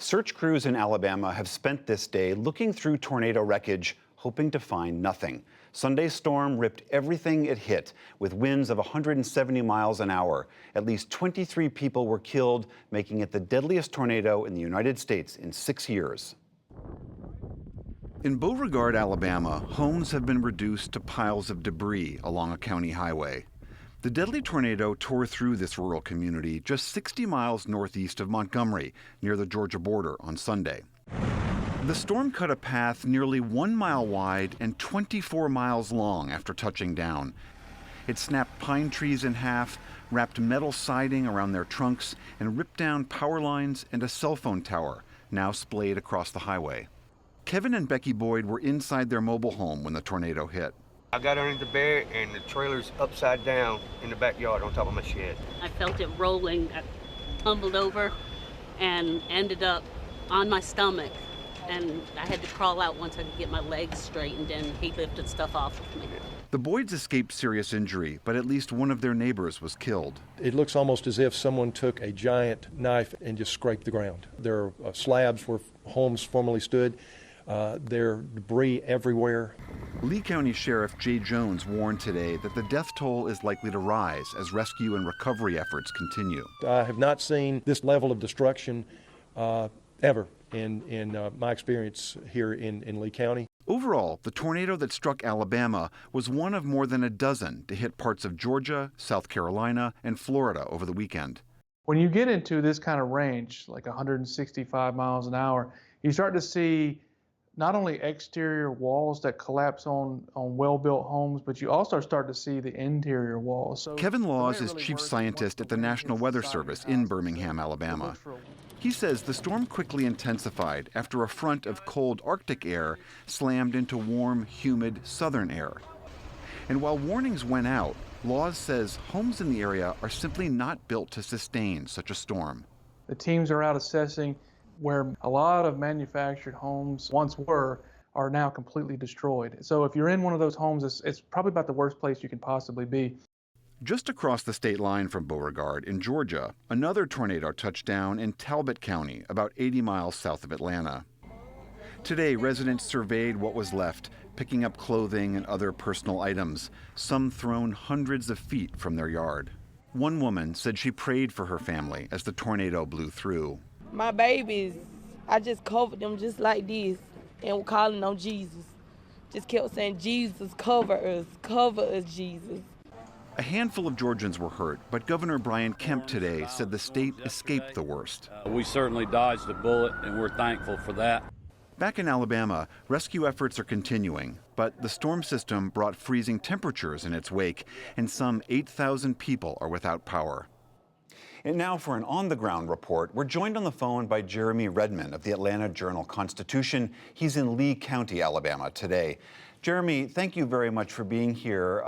Search crews in Alabama have spent this day looking through tornado wreckage, hoping to find nothing. Sunday's storm ripped everything it hit, with winds of 170 miles an hour. At least 23 people were killed, making it the deadliest tornado in the United States in 6 years. In Beauregard, Alabama, homes have been reduced to piles of debris along a county highway. The deadly tornado tore through this rural community just 60 miles northeast of Montgomery, near the Georgia border, on Sunday. The storm cut a path nearly 1 mile wide and 24 miles long after touching down. It snapped pine trees in half, wrapped metal siding around their trunks, and ripped down power lines and a cell phone tower, now splayed across the highway. Kevin and Becky Boyd were inside their mobile home when the tornado hit. I got under the bed and the trailer's upside down in the backyard on top of my shed. I felt it rolling. I tumbled over and ended up on my stomach. And I had to crawl out once I could get my legs straightened, and he lifted stuff off of me. The Boyds escaped serious injury, but at least one of their neighbors was killed. It looks almost as if someone took a giant knife and just scraped the ground. There are slabs where homes formerly stood. There are debris everywhere. Lee County Sheriff Jay Jones warned today that the death toll is likely to rise as rescue and recovery efforts continue. I have not seen this level of destruction ever in my experience here in Lee County. Overall, the tornado that struck Alabama was one of more than a dozen to hit parts of Georgia, South Carolina, and Florida over the weekend. When you get into this kind of range, like 165 miles an hour, you start to see not only exterior walls that collapse on well-built homes, but you also start to see the interior walls. So Kevin Laws is chief scientist at the National Weather Service in Birmingham, Alabama. He says the storm quickly intensified after a front of cold Arctic air slammed into warm, humid southern air. And while warnings went out, Laws says homes in the area are simply not built to sustain such a storm. The teams are out assessing where a lot of manufactured homes once were are now completely destroyed. So if you're in one of those homes, it's probably about the worst place you can possibly be. Just across the state line from Beauregard, in Georgia, another tornado touched down in Talbot County, about 80 miles south of Atlanta. Today, residents surveyed what was left, picking up clothing and other personal items, some thrown hundreds of feet from their yard. One woman said she prayed for her family as the tornado blew through. My babies, I just covered them just like this and calling on Jesus. Just kept saying, Jesus, cover us, Jesus. A handful of Georgians were hurt, but Governor Brian Kemp today said the state escaped the worst. We certainly dodged a bullet, and we're thankful for that. Back in Alabama, rescue efforts are continuing, but the storm system brought freezing temperatures in its wake, and some 8,000 people are without power. And now for an on-the-ground report, we're joined on the phone by Jeremy Redmond of the Atlanta Journal-Constitution. He's in Lee County, Alabama today. Jeremy, thank you very much for being here.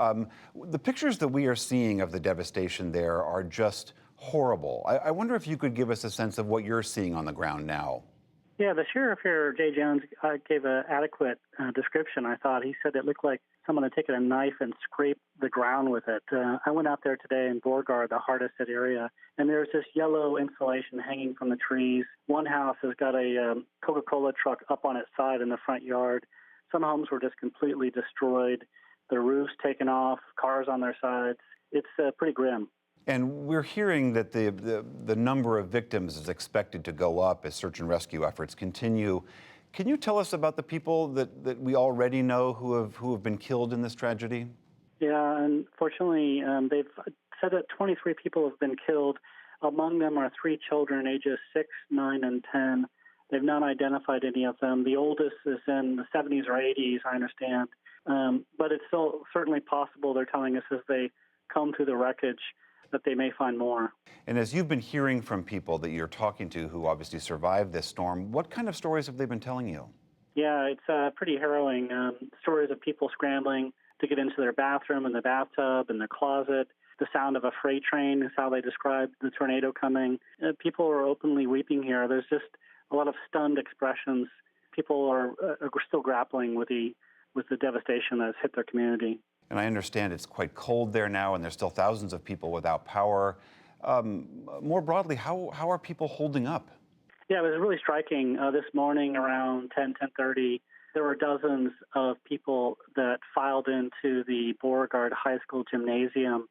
The pictures that we are seeing of the devastation there are just horrible. I wonder if you could give us a sense of what you're seeing on the ground now. Yeah, the sheriff here, Jay Jones, gave an adequate description, I thought. He said it looked like someone had taken a knife and scraped the ground with it. I went out there today in Beauregard, the hardest hit area, and there's this yellow insulation hanging from the trees. One house has got a Coca-Cola truck up on its side in the front yard. Some homes were just completely destroyed, the roofs taken off, cars on their sides. It's pretty grim. And we're hearing that the number of victims is expected to go up as search and rescue efforts continue. Can you tell us about the people that we already know who have been killed in this tragedy? Yeah, unfortunately, they've said that 23 people have been killed. Among them are 3 children, ages 6, 9, and 10. They've not identified any of them. The oldest is in the 70s or 80s, I understand. But it's still certainly possible, they're telling us, as they comb through the wreckage, that they may find more. And as you've been hearing from people that you're talking to who obviously survived this storm, what kind of stories have they been telling you? Yeah, it's pretty harrowing. Stories of people scrambling to get into their bathroom and the bathtub and the closet. The sound of a freight train is how they described the tornado coming. People are openly weeping here. There's just a lot of stunned expressions. People are still grappling with the devastation that has hit their community. And I understand it's quite cold there now, and there's still thousands of people without power. More broadly, how are people holding up? Yeah, it was really striking. This morning around 10:30, there were dozens of people that filed into the Beauregard High School gymnasium,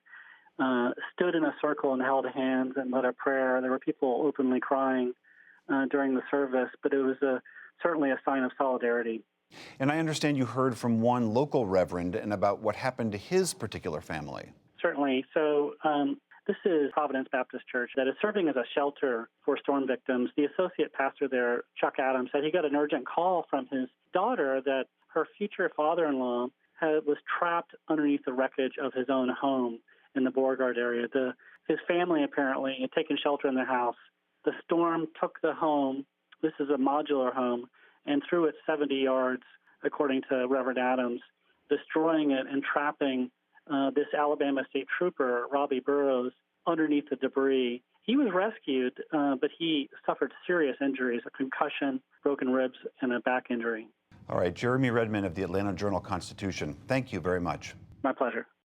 stood in a circle and held hands and led a prayer. There were people openly crying during the service, but it was certainly a sign of solidarity. And I understand you heard from one local reverend and about what happened to his particular family. Certainly. So this is Providence Baptist Church that is serving as a shelter for storm victims. The associate pastor there, Chuck Adams, said he got an urgent call from his daughter that her future father-in-law was trapped underneath the wreckage of his own home in the Beauregard area. His family apparently had taken shelter in their house. The storm took the home. This is a modular home, and threw it 70 yards, according to Reverend Adams, destroying it and trapping this Alabama State Trooper, Robbie Burrows, underneath the debris. He was rescued, but he suffered serious injuries, a concussion, broken ribs, and a back injury. All right, Jeremy Redmond of the Atlanta Journal-Constitution, thank you very much. My pleasure.